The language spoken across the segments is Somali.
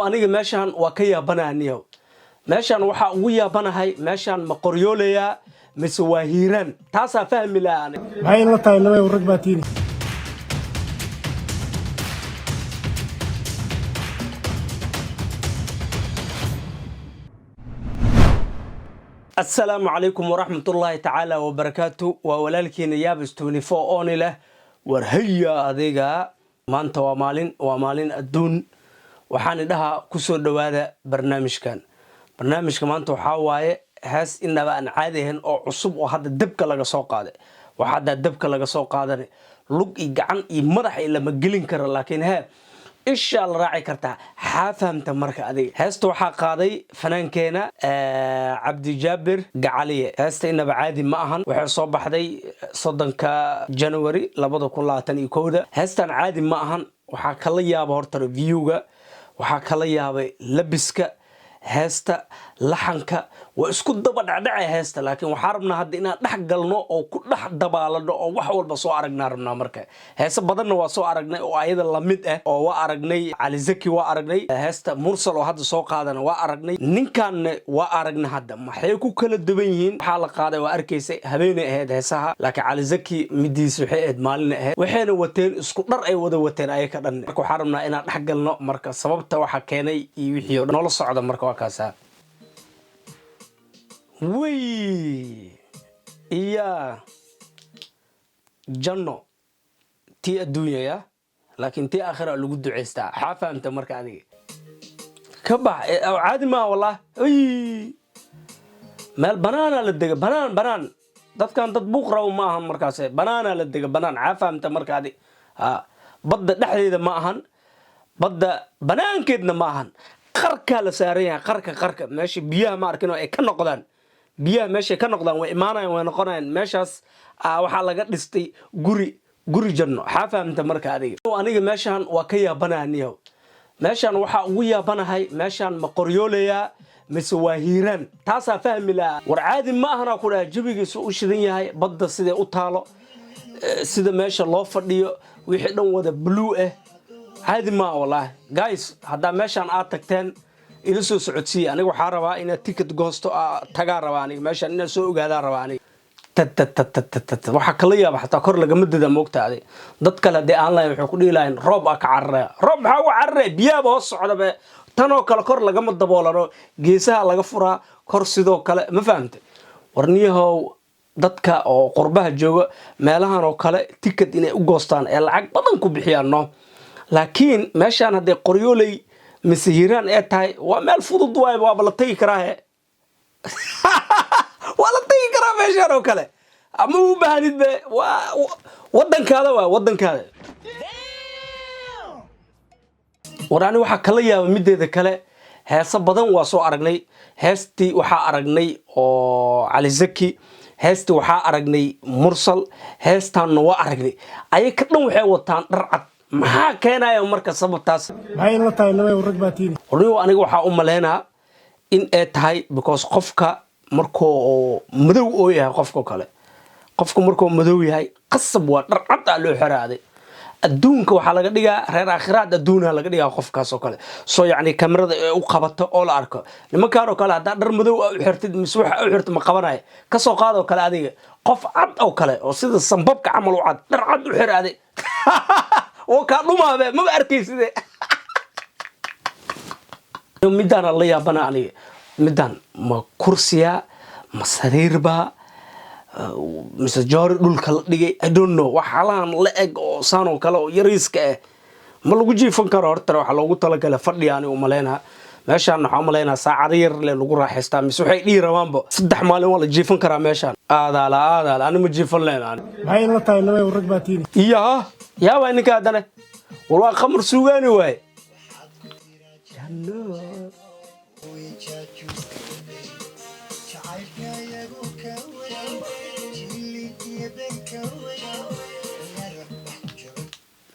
aniga meeshan waa ka yaabanaaniyo meeshan waxa ugu yaabanahay meeshan ma qoryoolaya mise waa hiiraan taasa fahmi la'aan maxay la tahay laba rag baatini السلام عليكم ورحمة الله تعالى وبركاته وولالكين يابس 24 أوني له ورهيا أذيقا مانتا ومالين الدون وحاني لها كسور دوادا برنامج كان مانتا وحاواي هاس إننا بقى نعاديهن أو عصب وهذا الدبكة لغا سوق هذا وهذا الدبكة لغا سوق هذا لوك إيقعان إيمرح إلا مقلين كرا لكن ها إيش الله راعي كرتا حافهم تمرك أدي هستو حقاضي فنان كينا عبد جابر قعالية هست إنه بعادي معهن وحي صبح دي صدن كجانوري لبضو كلها تاني كودة هستان عادي معهن وحاك الله يابا هورتر فيوغا وحاك الله يابا لبسكا هستا لحنكا واسكو دبا دعدعي هستا لكن وحاربنا هاد إنا دح قلنو أو كل دح دبالدو أو وحول بسو عرقنا ربنا مركا هستا بدلنا واسو عرقنا أو أيضا لمد أو وعرقني علي زكي وعرقني هستا مرسل وهاد سوق هادنا وعرقني ننكان وعرقنا هادا محيكو كل الدبينين حالق هادا واركيسي هبيني هاد هساها لكن علي زكي مديس وحيد مالنا هاد وحين واتين اسكو در أي ودا واتين أي كدن مركو حاربنا إنا دح قلنو مركا سببتا وحا كيني يوحيو نولا صعدا مركا كاسا وي يا جنة تي الدنيا يا لكن تي آخر اللي قد عستا حافة أنت مركا هذه كبح عادي ما والله وي مال بنانا للدقة بنان دات كان تطبوق رو معهم مركاسي بنانا للدقة بنان حافة أنت مركا هذه بدا دحلي إذا معهن بدا بنان كدنا معهن قركا لساريها قركا ماشي بيها ما أركنوا إيه كنقدان بيها ماشي كنقدان وإيمانا ونقنان ماشاس waxaa laga dhistay guri janno xaafamta marka adiga aniga meeshan waa ka yaabanaaniyo meeshan waxa ugu yaabanahay meeshan ma qoryoolaya mise waa hiiraan taasa fahmi la war caadi ma ahna ku dhahay jabigiisu u shidan yahay badda sida u taalo sida meesha loo fadhiyo wixii dhan wada blue عادي ما والله guys هذا ماشان تagteen ila soo socodsiya aniga waxa rabaa ina ticket goosto taga rabaa aniga meeshan ina soo ogaada rabaa aniga waxa kala yaab xataa kor laga madada moogtaade dad kale de aan lahayn wuxuu ku dhiilayn roob ka carray roob waxa uu carray biyaha hoos socda tan oo kale kor laga madaboolano geesaha laga furaa kor sidoo kale ma fahamtay warniyahow dadka oo qurbaha jooga meelahan oo kale ticket inay u goostaan ee lacag badan ku bixiyaan laakiin meeshan haday qoryoolay mise hiiraan ee tahay waa meel fudud waay waa la tagi karaa waa la tagi karaa meeshan oo kale ama u baahnid be wadankaada waraani waxa kala yaaba mideeda kale heesa badan waa soo aragnay heestii waxa aragnay oo Ali Zaki heestii waxa aragnay mursal heestan waa aragnay ay ka dhan waxay wataan dhar cad maxaa keenaya marka sababtaas maxay la tahay laba rag baatini aniga waxa u maleynaa in ay tahay because qofka markoo madow oo yahay qofka kale qofka markoo madow yahay qasab waa dhar cad loo xiraaday adduunka waxa laga dhigaa reer aakhiraad adduunka laga dhigaa qofkaas oo kale soo yaani kamarada u qabato oo la arko nimankaan oo kale hada dhar madow u xirtid mise waxa u xirtid ma qabanay ka soo qaado kale adiga qof cad oo kale oo sida sanbabka camal u cad dhar cad u xiraaday وكانوا ما بعرفيش ذي ميدان الله يابنا عليه ميدان ما كرسيا ما سرير با مسجار دول كلا دقي I don't know وحالان لأج أو سانو كلا يريسك ما لو جي فكر أرتر وحلو قلت لك لفردي يعني وملينا ماشان حملينا ساعرير للوجو راح يستعمل سوحي لي روانبو صدح مالي والله جي فكر ماشان هذا لا أنا مجي فلان أنا هاي الله تعالى لما يورك باتيني يا وينك هذا والله خمر سوغاني واي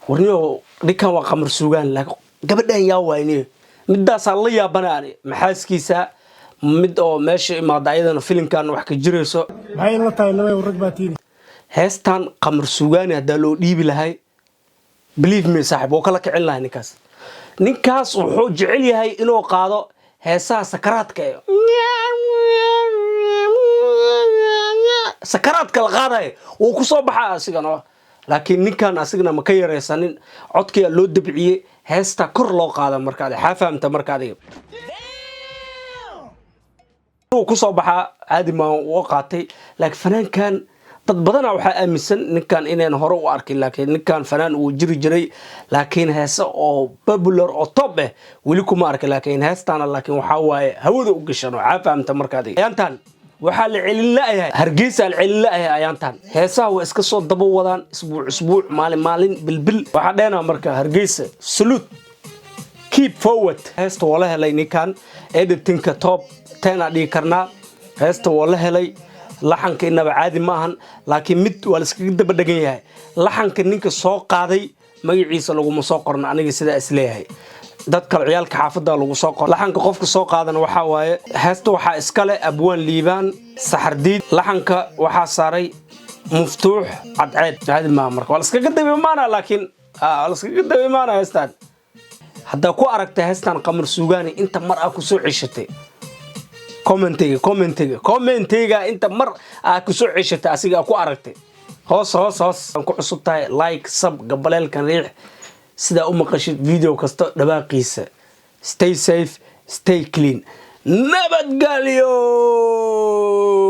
ورنيو ديكان waa خمر سوغان لكن gabadhan yaa wayni midaas la yaabanaani maxaaskiisa mid oo meesha imaadayadana filimkan wax ka jireyso maxay la tahay laba rag baatini heestan qamar suugaani hada loo dhiibi lahay believe me saaxib oo kala kicin lahay ninkaas ninkaas wuxuu jecel yahay inuu qaado heesaha sakaraadka sakaraadka la qaadayo wuu ku soo baxaa asigana laakiin ninkan asigana ma ka yareysanin codkii loo dabciyay heesta kor loo qaada markaad xafaamta markaad uu ku soo baxaa caadi ma uu qaatay laakiin fanaankan dad badan waxa aaminsan ninkan inaan hore u arkin laakiin ninkan fanaan uu jiri jiray laakiin heesa oo popular oo top ah wali kuma arkin laakiin heestana laakiin waxa waaye hawada u gashan oo xafaamta markaad ayaantan waxa la celin laayahay Hargeysa la celin laayahay ayaantan heesaha way iska soo daba wadaan isbuuc maalin bilbil waxa dheena marka Hargeysa salute keep forward heesta wala helay ninkan editingka top 10 adii karna heesta wala helay laxanka inaba caadi ma ahan laakiin mid waa la iskaga daba dhagan yahay laxanka ninka soo qaaday magaciisa lagu ma soo qorno aniga sida isleeyahay dadka ciyaalka xaafada lagu soo qor laxanka qofka soo qaadana waxa waaye heesta waxa iska leh abwaan liibaan saxardiid laxanka waxa saaray muftuux cadceed caadi ma marka waa la iskaga daba imaana laakiin la iskaga daba imaana heestan hadda ku aragtay heestan qamar suugaani inta mar ah ku soo ceshatay commentiga inta mar ah ku soo ceshatay asiga ku aragtay hoos ku cusub tahay like sub gabaleelkan riix sida u maqashid video kasta dhawaaqiisa stay safe stay clean nabadgelyo